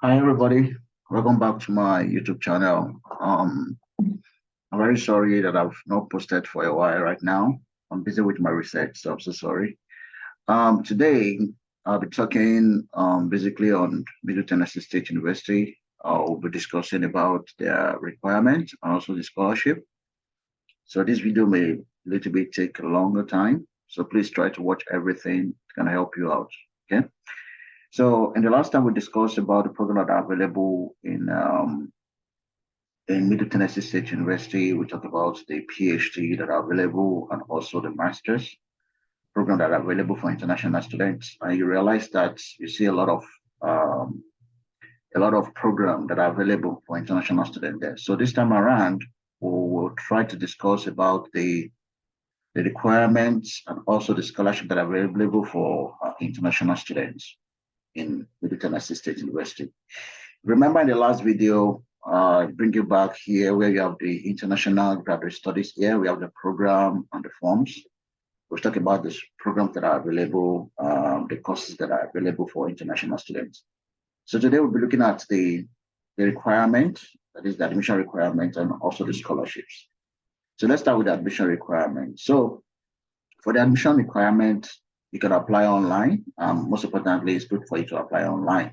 Hi everybody, welcome back to my YouTube channel. I'm very sorry that I've not posted for a while right now. I'm busy with my research, so I'm so sorry. Today I'll be talking basically on Middle Tennessee State University. I'll be discussing about their requirements and also the scholarship. So this video may a little bit take a longer time, so please try to watch everything. It can help you out. Okay. So in the last time we discussed about the programs that are available in Middle Tennessee State University. We talked about the PhD that are available and also the master's program that are available for international students. And you realize that you see um, a lot of programs that are available for international students there. So this time around, we'll try to discuss about the requirements and also the scholarship that are available for international students in Middle Tennessee State University. Remember in the last video, bring you back here where you have the international graduate studies here. We have the program and the forms. We'll talk about the programs that are available, the courses that are available for international students. So today we'll be looking at the requirement, that is the admission requirement, and also the scholarships. So let's start with the admission requirement. So for the admission requirement, you can apply online. Most importantly, it's good for you to apply online.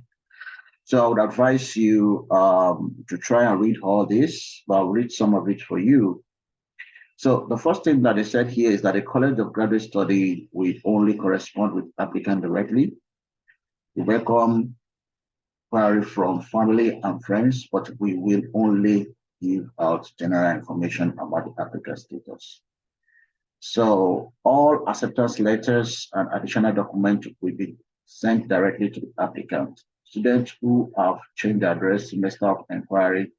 So I would advise you to try and read all this, but I'll read some of it for you. So the first thing that they said here is that a college of graduate study will only correspond with applicant directly. We welcome query from family and friends, but we will only give out general information about the applicant status. So all acceptance letters and additional documents will be sent directly to the applicant. Students who have changed address, semester of inquiry,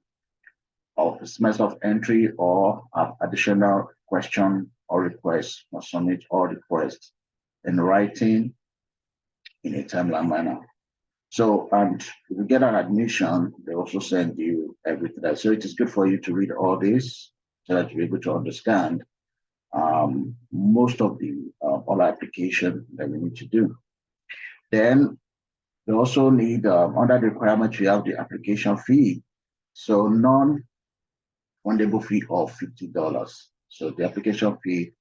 or semester of entry, or have additional question or request must submit all requests in writing in a timely manner. So, and if you get an admission, they also send you everything. So it is good for you to read all this so that you're able to understand most of the all application that you need to do. Then you also need, under the requirement, you have the application fee. So non-refundable fee of $50. So the application fee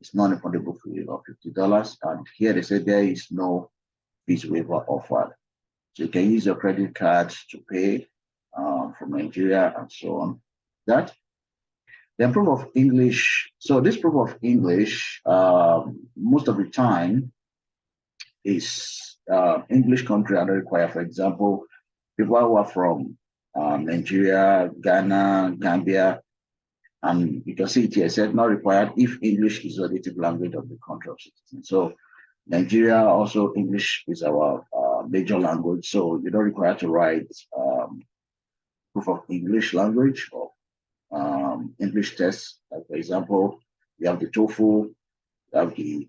is non-refundable fee of $50. And here they say there is no fees waiver offered. So you can use your credit card to pay from Nigeria and so on. That then proof of English. So this proof of English, most of the time, is English country and require. For example, people who are from Nigeria, Ghana, Gambia, and you can see it here, said not required if English is the native language of the country of citizen. So Nigeria, also English is our major language, so you don't require to write proof of English language or English test. Like for example, you have the TOEFL, you have the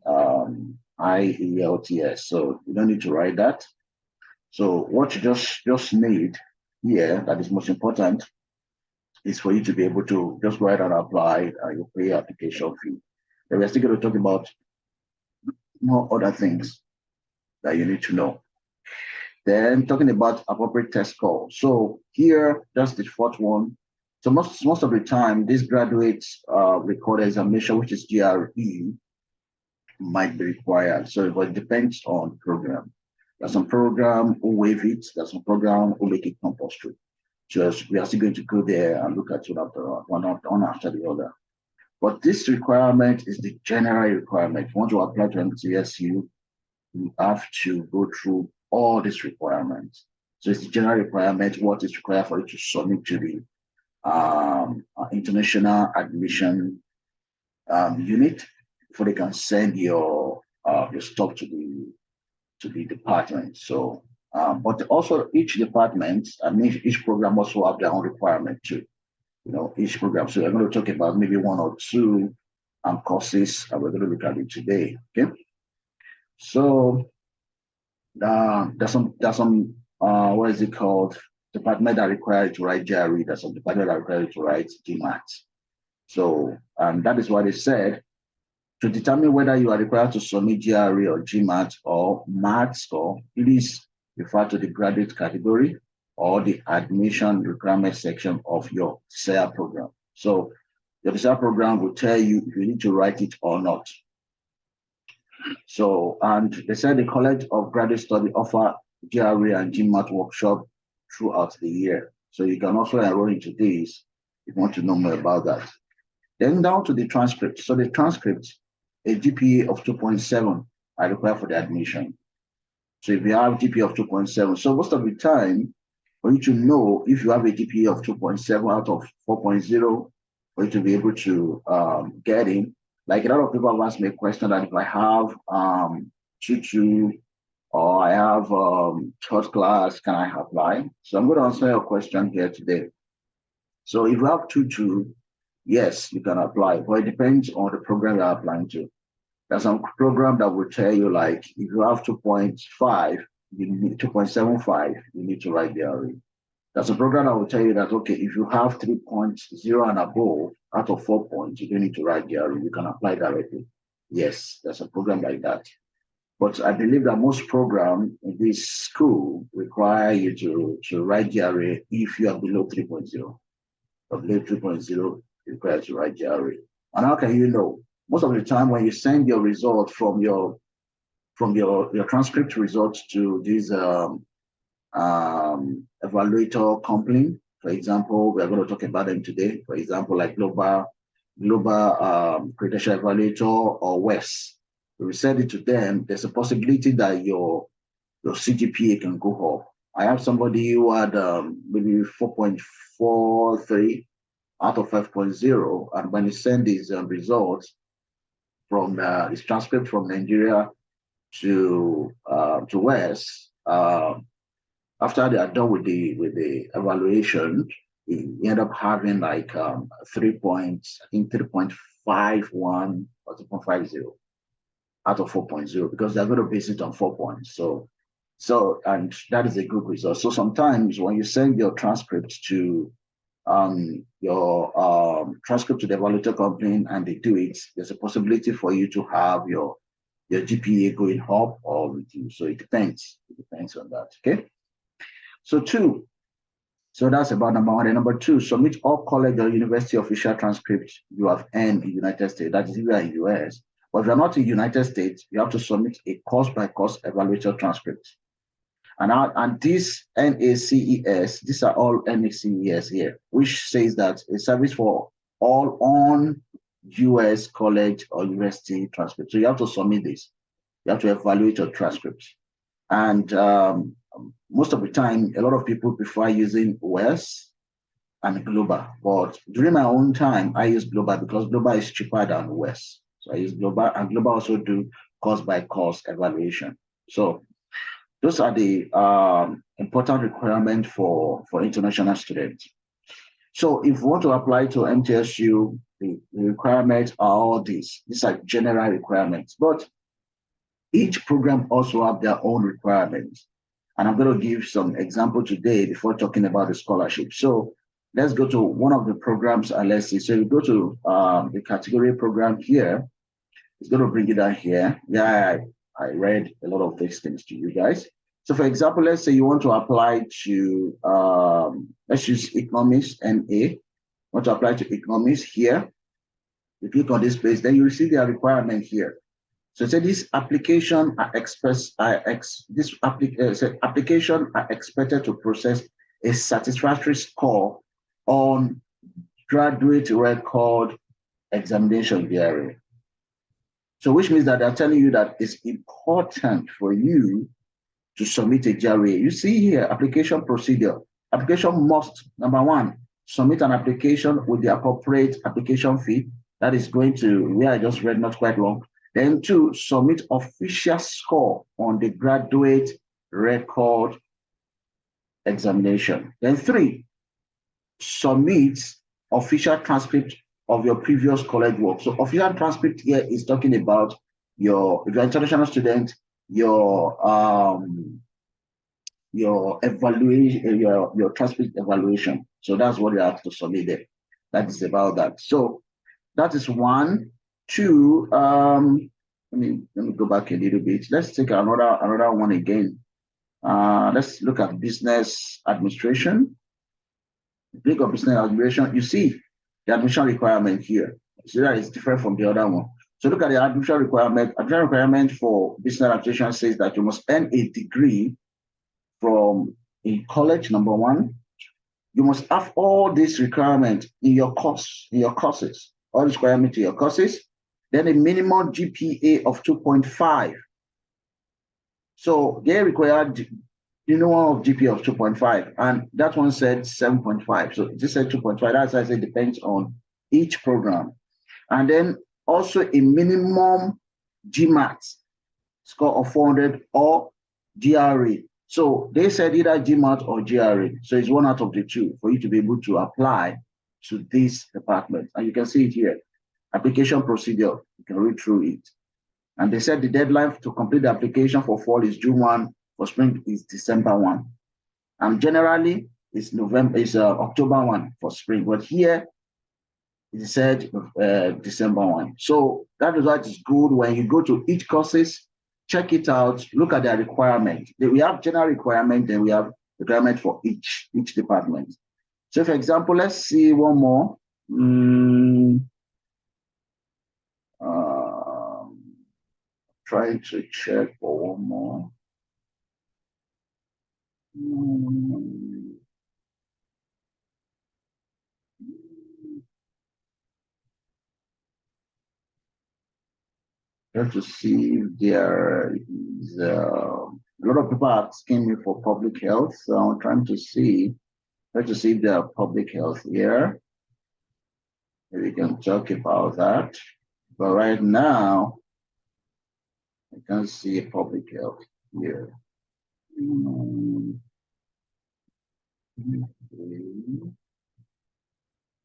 IELTS, so you don't need to write that. So what you just need here that is most important is for you to be able to just write and apply your pay application fee. And we're still going to talk about more other things that you need to know. Then talking about appropriate test score. So here, just the fourth one. So most of the time, these graduates record examination, which is GRE, might be required. So it depends on program. There's some program who waive it. There's some program who make it compulsory. So we are still going to go there and look at one after the other. But this requirement is the general requirement. Once you apply to MTSU, you have to go through all these requirements. So it's the general requirement, what is required for you to submit to the international admission unit before they can send your stuff to the department. So, but also each department and each program also have their own requirement too. You know, each program. So we're going to talk about maybe one or two courses, and we're going to look at it today. Okay. So there's some what is it called? Department that require you to write GRE. There's some department that require you to write GMAT. So that is what they said. To determine whether you are required to submit GRE or GMAT or MAT score, please refer to the graduate category or the admission requirement section of your desired program. So your desired program will tell you if you need to write it or not. So, and they said the College of Graduate Study offer GRE and GMAT workshop throughout the year. So you can also enroll into this if you want to know more about that. Then down to the transcript. So the transcript, a GPA of 2.7 I require for the admission. So if you have GPA of 2.7, so most of the time, for you to know if you have a GPA of 2.7 out of 4.0, for you to be able to get in. Like a lot of people have asked me a question that if I have 2.2 or I have third class, can I apply? So I'm going to answer your question here today. So if you have 2.2, yes, you can apply, but it depends on the program you're applying to. There's some program that will tell you like if you have 2.5, you need 2.75, you need to write GRE. There's a program that will tell you that okay, if you have 3.0 and above out of 4 points, you don't need to write GRE. You can apply directly. Yes, there's a program like that. But I believe that most programs in this school require you to write GRE if you are below 3.0. Or below 3.0, required to write GRE. And how can you know? Most of the time when you send your result from your transcript results to this evaluator company, for example, we are going to talk about them today. For example, like global credential evaluator or WES. We send it to them. There's a possibility that your CGPA can go up. I have somebody who had maybe 4.43 out of 5.0, and when he sent his results from his transcript from Nigeria to WES, after they are done with the evaluation, he ended up having like 3.51 or 2.50 out of 4.0 because they're going to base it on 4 points. So and that is a good result. So sometimes when you send your transcript to transcript to the evaluator company and they do it, there's a possibility for you to have your GPA going up or reduce. So it depends. It depends on that. Okay. So that's about number one. And number two, submit all college or university official transcripts you have earned in the United States. That is if you are in the US. But if you're not in the United States, you have to submit a course-by-course evaluator transcript. And this NACES, these are all NACES here, which says that a service for all on US college or university transcripts. So you have to submit this. You have to evaluate your transcripts. And most of the time, a lot of people prefer using WES and Global. But during my own time, I use Global because Global is cheaper than WES. So I use Global, and Global also do course-by-course evaluation. So those are the important requirements for international students. So if you want to apply to MTSU, the requirements are all these. These are general requirements, but each program also have their own requirements. And I'm going to give some example today before talking about the scholarship. So let's go to one of the programs and let's see. So you go to the category program here. It's going to bring it down here. Yeah, I read a lot of these things to you guys. So for example, let's say you want to apply to, let's use economics NA. Want to apply to economics here. You click on this place, then you will see their requirement here. So say this application are application are expected to process a satisfactory score on graduate record examination GRE. So which means that they're telling you that it's important for you to submit a GRE. You see here, application procedure. Application must, number one, submit an application with the appropriate application fee. That is going to, where I just read, not quite long. Then two, submit official score on the graduate record examination. Then three, submit official transcript of your previous college work. So official transcript here is talking about your, if you're an international student, your evaluation, your transcript evaluation. So that's what you have to submit there. That is about that. So that is one. Two, let me go back a little bit. Let's take another one again. Let's look at business administration. Click on business administration. You see the admission requirement here. So that is different from the other one. So look at the admission requirement. Admission requirement for business administration says that you must earn a degree from a college, number one. You must have all these requirements in your courses, all these requirements in your courses. Then a minimum GPA of 2.5. So they required minimum of GPA of 2.5, and that one said 7.5. So this said 2.5. That's why I say it depends on each program. And then also a minimum GMAT score of 400 or GRE. So they said either GMAT or GRE. So it's one out of the two for you to be able to apply to this department. And you can see it here. Application procedure. You can read through it. And they said the deadline to complete the application for fall is June 1, for spring is December 1. And generally, it's October 1 for spring. But here, it said December 1. So that result is good. When you go to each courses, check it out, look at their requirement. We have general requirement, then we have requirement for each department. So for example, let's see one more. Trying to check for one more. Try to see if there is a lot of people are asking me for public health. So I'm trying to see if there are public health here. We can talk about that. But right now, I can't see public health here.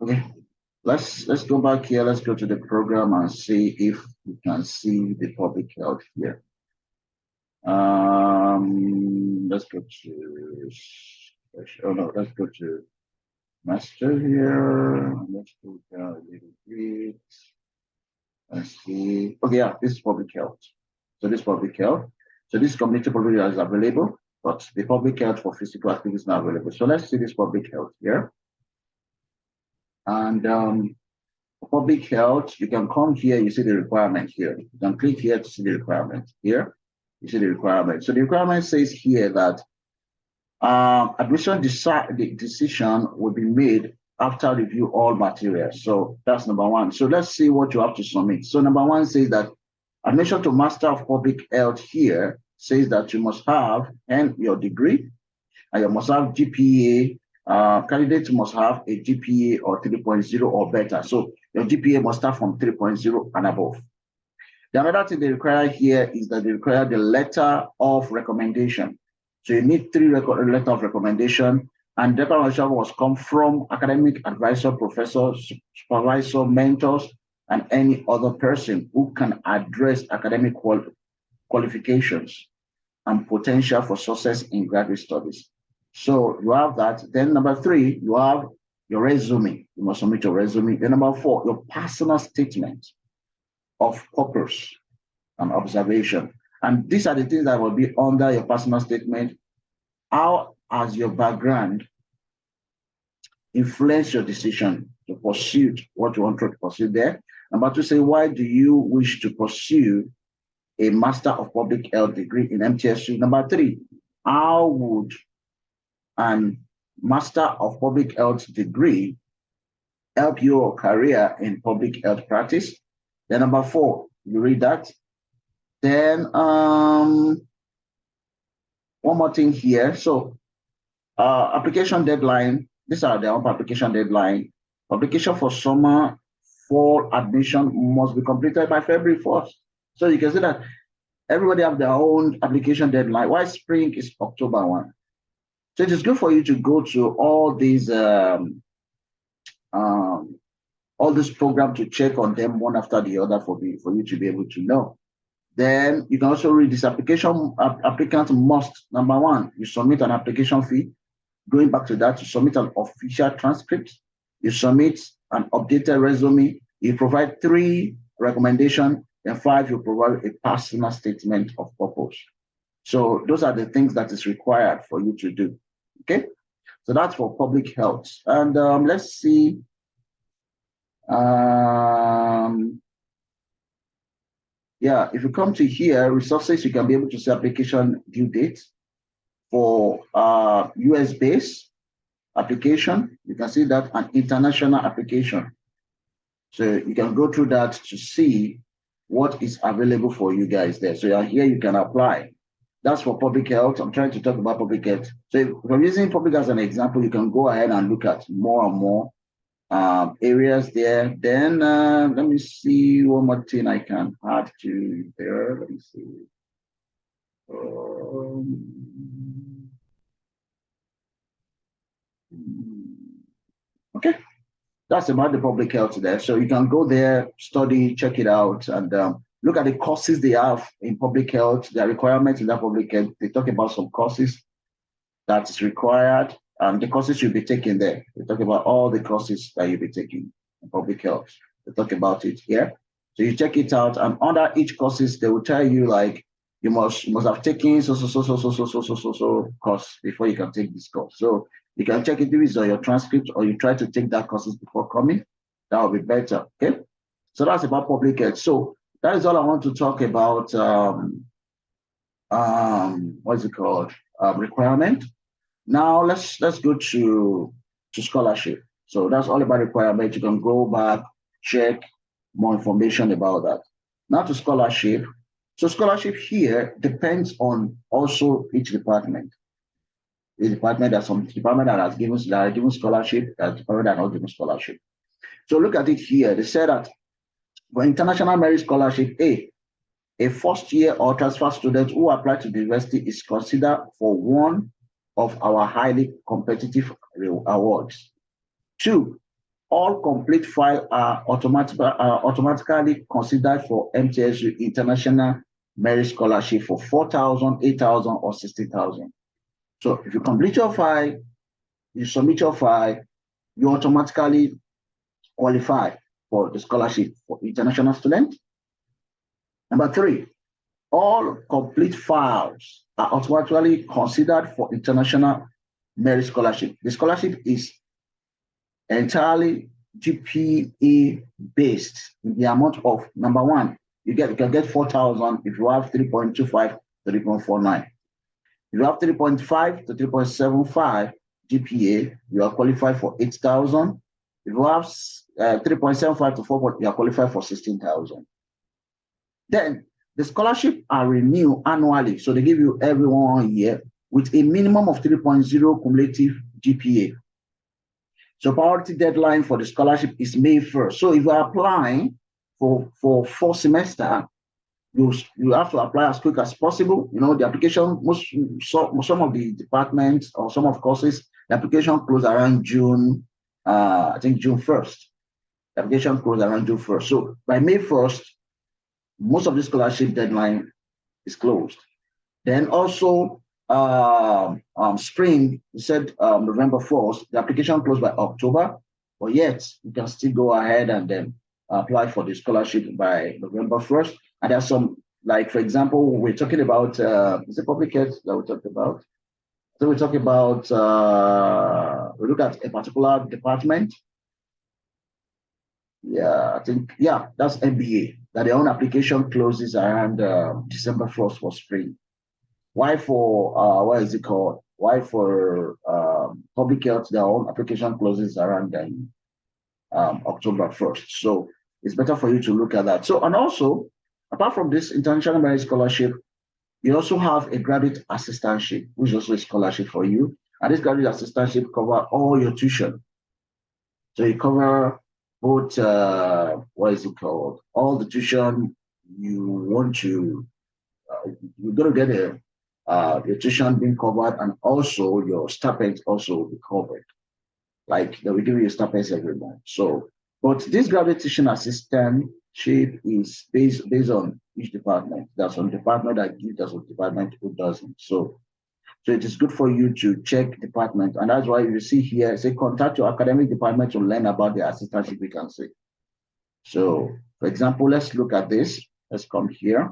Okay, let's go back here. Let's go to the program and see if we can see the public health here. Let's go to let's go to master here. Let's go down a little bit. Let's see. Okay, yeah, this is public health. So this public health. So this community public health is available, but the public health for physical activity is not available. So let's see this public health here. And for public health, you can come here, you see the requirement here. You can click here to see the requirement. Here, you see the requirement. So the requirement says here that admission decision will be made after review all materials. So that's number one. So let's see what you have to submit. So number one says that admission to Master of Public Health here says that you must have your degree, and you must have GPA. Candidates must have a GPA or 3.0 or better. So your GPA must start from 3.0 and above. The another thing they require here is that they require the letter of recommendation. So you need 3 letters of recommendation, and the recommendation must come from academic advisor, professor, supervisor, mentors, and any other person who can address academic qualifications and potential for success in graduate studies. So you have that. Then number 3, you have your resume. You must submit your resume. Then number 4, your personal statement of purpose and observation. And these are the things that will be under your personal statement. How has your background influenced your decision to pursue what you want to pursue there? Number 2, say, why do you wish to pursue a Master of Public Health degree in MTSU? Number 3, how would a Master of Public Health degree help your career in public health practice? Then number 4, you read that. Then one more thing here. So application deadline, these are the application deadline. Application for summer, fall admission must be completed by February 1st. So you can see that everybody have their own application deadline. Why spring is October 1. So it is good for you to go to all these programs to check on them one after the other for you to be able to know. Then you can also read this application. Applicant must, number 1, you submit an application fee. Going back to that, you submit an official transcript. You submit an updated resume. You provide 3 recommendations. And 5, you provide a personal statement of purpose. So those are the things that is required for you to do. Okay, so that's for public health. And let's see. Yeah, if you come to here, resources, you can be able to see application due date for US based application. You can see that an international application. So you can go through that to see what is available for you guys there. So here you can apply. That's for public health. I'm trying to talk about public health. So if I'm using public as an example, you can go ahead and look at more and more areas there. Then let me see one more thing I can add to there. Let me see. Okay, that's about the public health there. So you can go there, study, check it out, and look at the courses they have in public health, their requirements in that public health. They talk about some courses that is required, and the courses you'll be taking there. They talk about all the courses that you'll be taking in public health. They talk about it here. So you check it out, and under each courses, they will tell you like you must have taken so course before you can take this course. So you can check it with your transcript, or you try to take that courses before coming. That will be better. Okay. So that's about public health. So that is all I want to talk about. What's it called? Requirement. Now let's go to scholarship. So that's all about requirement. You can go back, check more information about that. Now to scholarship. So scholarship here depends on also each department. The department, there's some department that are given scholarship, that department that are not given scholarship. So look at it here. They said that for international merit scholarship, a first year or transfer student who apply to the university is considered for one of our highly competitive awards. 2, all complete files are automatically considered for MTSU International Merit Scholarship for 4,000, 8,000, or 60,000. So if you complete your file, you submit your file, you automatically qualify for the scholarship for international students. Number 3, all complete files are automatically considered for international merit scholarship. The scholarship is entirely GPA based in the amount of, number 1, you can get 4,000 if you have 3.25 to 3.49. If you have 3.5 to 3.75 GPA, you are qualified for 8,000. If you have 3.75 to 4, you are qualified for 16,000. Then the scholarship are renewed annually. So they give you every 1 year with a minimum of 3.0 cumulative GPA. So priority deadline for the scholarship is May 1st. So if you are applying for 4 semester, you have to apply as quick as possible. You know, the application, some of the departments or some of courses, the application close around June, I think June 1st. The application close around June 1st. So by May 1st, most of the scholarship deadline is closed. Then also spring, you said November 1st, the application closed by October, but yet you can still go ahead and then apply for the scholarship by November 1st. And there's some, like, for example, we're talking about, is it public health that we talked about? So we talk about, we look at a particular department. Yeah, I think, yeah, that's MBA, that their own application closes around December 1st for spring. Why for, what is it called? Why for public health, their own application closes around October 1st. So it's better for you to look at that. So, and also, apart from this international merit scholarship, you also have a graduate assistantship, which is also a scholarship for you. And this graduate assistantship covers all your tuition. So you cover both, what is it called? All the tuition you want to, you're going to get your tuition being covered, and also your stipends also will be covered. Like they will give you stipends every month. So, but this graduate teaching assistantship is based on each department. There's some department that gives, there's some department who doesn't. So it is good for you to check department, and that's why you see here, say contact your academic department to learn about the assistantship vacancy. So, for example, let's look at this. Let's come here.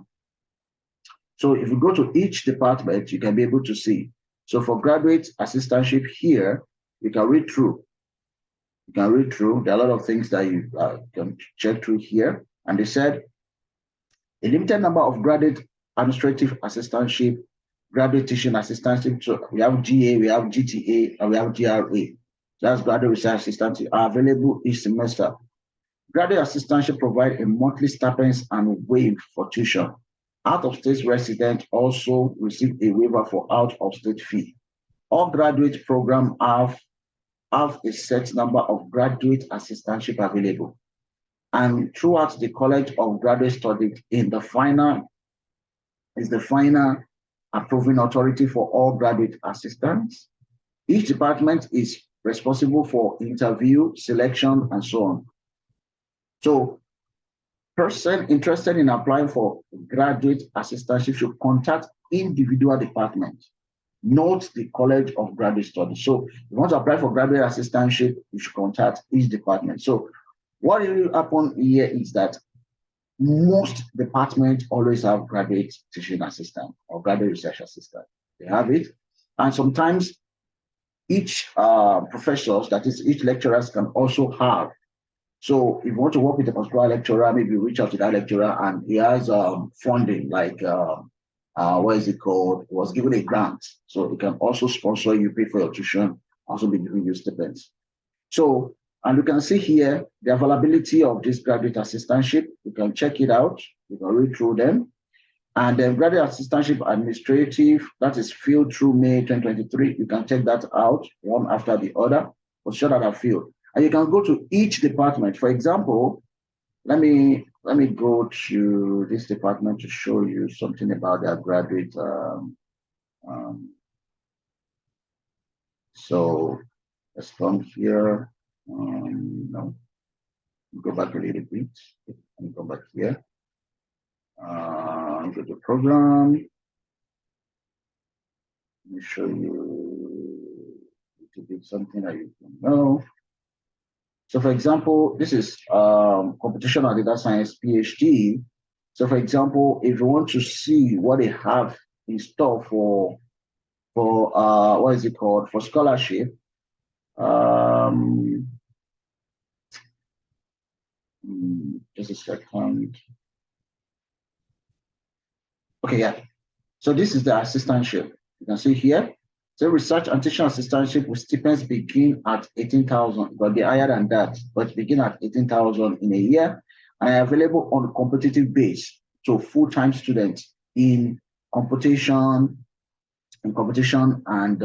So if you go to each department, you can be able to see. So for graduate assistantship here, you can read through. You can read through. There are a lot of things that you can check through here. And they said a limited number of graduate administrative assistantship, graduate teaching assistantship. So we have GA, we have GTA, and we have GRA. That's graduate research assistantship are available each semester. Graduate assistantship provide a monthly stipend and waive for tuition. Out-of-state residents also receive a waiver for out-of-state fee. All graduate programs have a set number of graduate assistantship available. And throughout the College of Graduate Studies, the final approving authority for all graduate assistants. Each department is responsible for interview, selection, and so on. So, person interested in applying for graduate assistantship should contact individual departments, not the College of Graduate Studies. So, if you want to apply for graduate assistantship, you should contact each department. So, what will happen here is that most departments always have graduate teaching assistant or graduate research assistant. They have it. And sometimes each professors, that is, each lecturers can also have. So if you want to work with a particular lecturer, maybe reach out to that lecturer and he has funding, like, what is it called? It was given a grant. So it can also sponsor you, pay for your tuition, also be giving you stipends. So, and you can see here the availability of this graduate assistantship. You can check it out. You can read through them. And then graduate assistantship administrative, that is filled through May 2023. You can check that out one after the other for sure that are filled. And you can go to each department. For example, let me go to this department to show you something about their graduate. So let's come here. No, go back a little bit and go back here. Go to program. Let me show you a little bit something that you can know. So for example, this is computational data science PhD. So for example, if you want to see what they have in store for what is it called, for scholarship, just a second. Okay, yeah. So this is the assistantship. You can see here. So research and teaching assistantship with stipends begin at 18,000, but they're higher than that, but begin at 18,000 in a year and are available on a competitive base to full-time students in computation and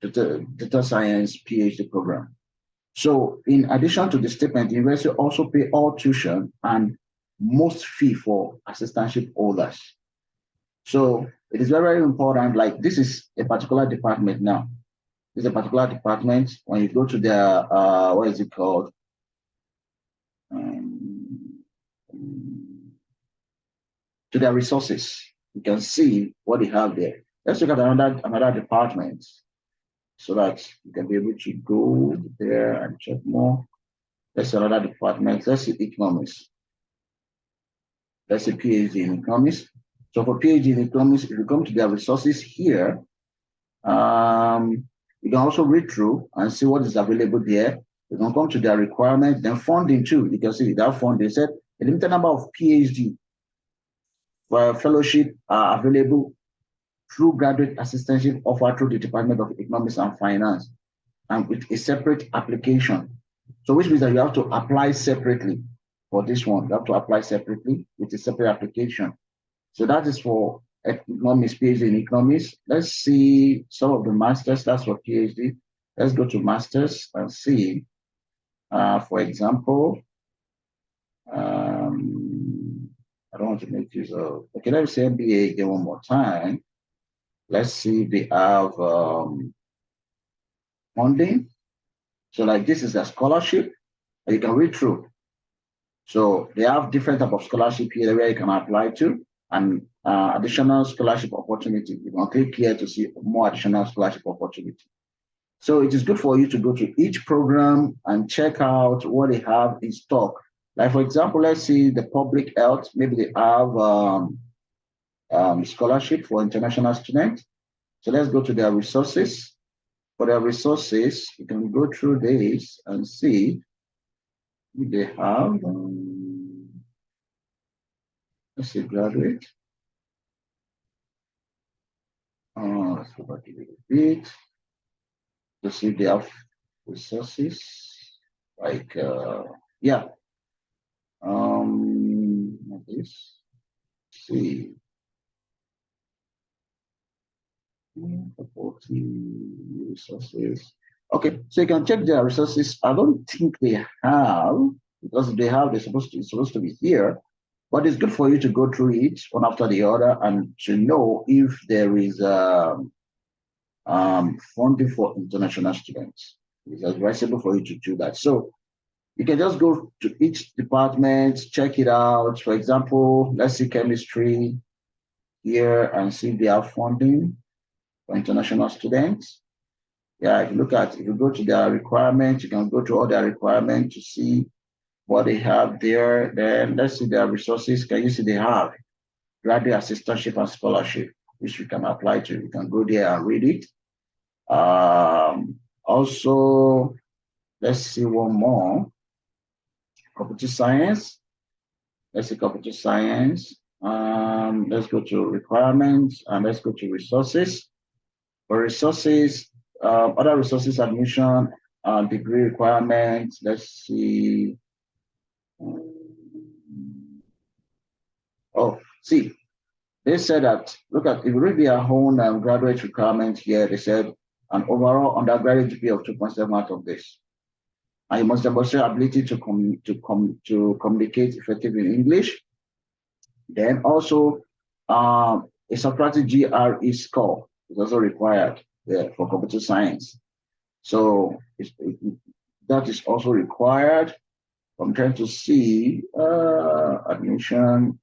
data science PhD program. So in addition to the stipend, the university also pay all tuition and most fee for assistantship holders. So it is very, very important. Like this is a particular department now. This is a particular department. When you go to their, what is it called? To their resources, you can see what they have there. Let's look at another department so that you can be able to go there and check more. Let's see another department. Let's see economics. Let's say PhD in economics. So for PhD in economics, if you come to their resources here, you can also read through and see what is available there. You can come to their requirements, then funding too. You can see that funding. They said a limited number of PhD for fellowship are available through graduate assistantship offered through the Department of Economics and Finance and with a separate application. So which means that you have to apply separately for this one. You have to apply separately with a separate application. So that is for economics, PhD in economics. Let's see some of the masters. That's for PhD. Let's go to masters and see. For example, I don't want to make use of. Okay, let me say MBA again one more time. Let's see if they have funding. So like this is a scholarship that you can read through. So they have different type of scholarship here where you can apply to and additional scholarship opportunity. You can click here to see more additional scholarship opportunity. So it is good for you to go to each program and check out what they have in stock. Like for example, let's see the public health. Maybe they have scholarship for international students. So let's go to their resources. For their resources, you can go through this and see if they have, let's see, graduate. Let's go back a little bit to see if they have resources. Like, yeah, this, see, supporting resources. Okay, so you can check their resources. I don't think they have, because if they have, it's supposed to be here. But it's good for you to go through it one after the other and to know if there is funding for international students. It's advisable for you to do that. So you can just go to each department, check it out. For example, let's see chemistry here and see if they have funding for international students. Yeah, if you go to their requirements, you can go to all their requirements to see what they have there. Then let's see their resources. Can you see they have graduate assistantship and scholarship, which you can apply to? You can go there and read it. Also, let's see one more. Computer science. Let's see computer science. Let's go to requirements and let's go to resources. For resources, other resources admission, degree requirements. Let's see. Oh, see, they said that, look at, if you read their own graduate requirements here, they said an overall undergraduate GPA of 2.7 out of this. And you must demonstrate ability to communicate effectively in English. Then also, a Socratic GRE score is also required there for computer science. So that is also required. I'm trying to see admission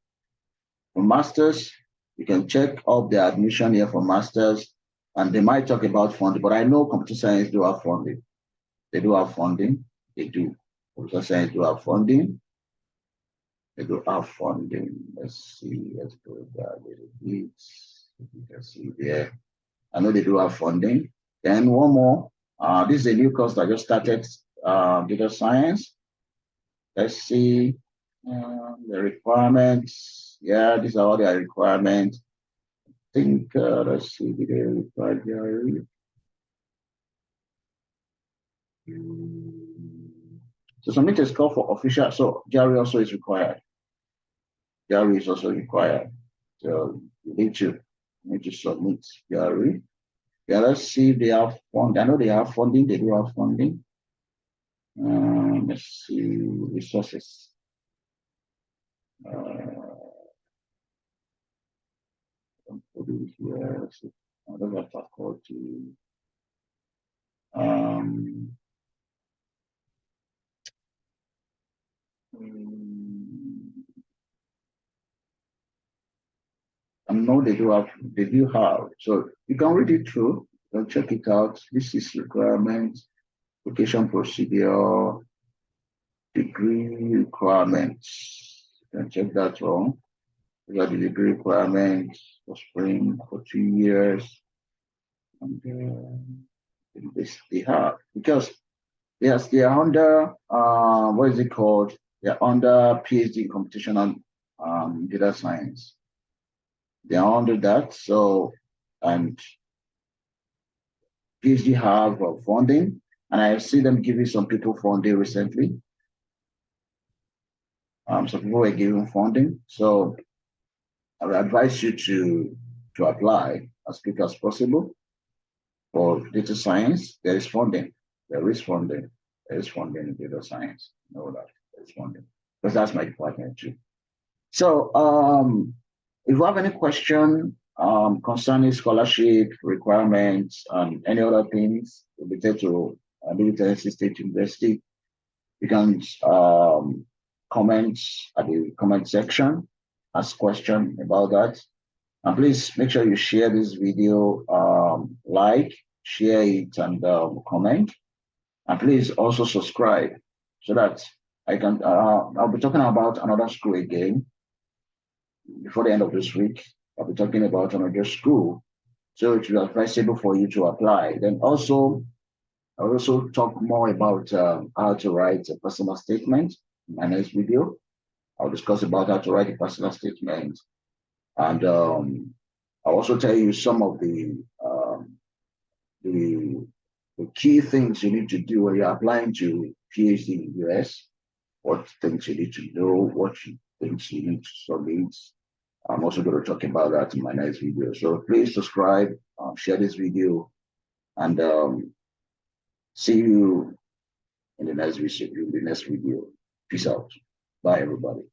for masters. You can check up the admission here for masters, and they might talk about funding, but I know computer science do have funding. They do have funding. They do. Computer science do have funding. They do have funding. Let's see. Let's go there a little bit. You can see there. I know they do have funding. Then one more. This is a new course that just started, data science. Let's see the requirements. Yeah, these are all the requirements. I think, let's see, did they require GRE? So submit a score for official. So GRE also is required. GRE is also required. So you need to submit GRE. Yeah, let's see if they have funding. I know they have funding. They do have funding. Let's see resources. Put it here. I don't have faculty. I know they do have. So you can read it through. You can check it out. This is requirements, application procedure, degree requirements. You can check that one. We got the degree requirements for spring for 2 years. And they have, because yes, they are under what is it called? They're under PhD in computational data science. They are under that. So, and PhD have funding, and I see them giving some people funding recently. Some people were given funding. So I would advise you to apply as quick as possible for data science. There is funding. There is funding. There is funding in data science. Know that there is funding, because that's my department too. So if you have any question concerning scholarship requirements and any other things related to Tennessee State University, you can comment at the comment section, ask question about that. And please make sure you share this video, like, share it, and comment. And please also subscribe so that I can. I'll be talking about another school again before the end of this week. I'll be talking about another school. So it will be advisable for you to apply. Then also, I'll also talk more about how to write a personal statement in my next video. I'll discuss about how to write a personal statement. And I'll also tell you some of the, the key things you need to do when you're applying to PhD in the US, what things you need to know, things you need to submit. I'm also going to talk about that in my next video. So please subscribe, share this video, and see you in the next video. Peace out. Bye, everybody.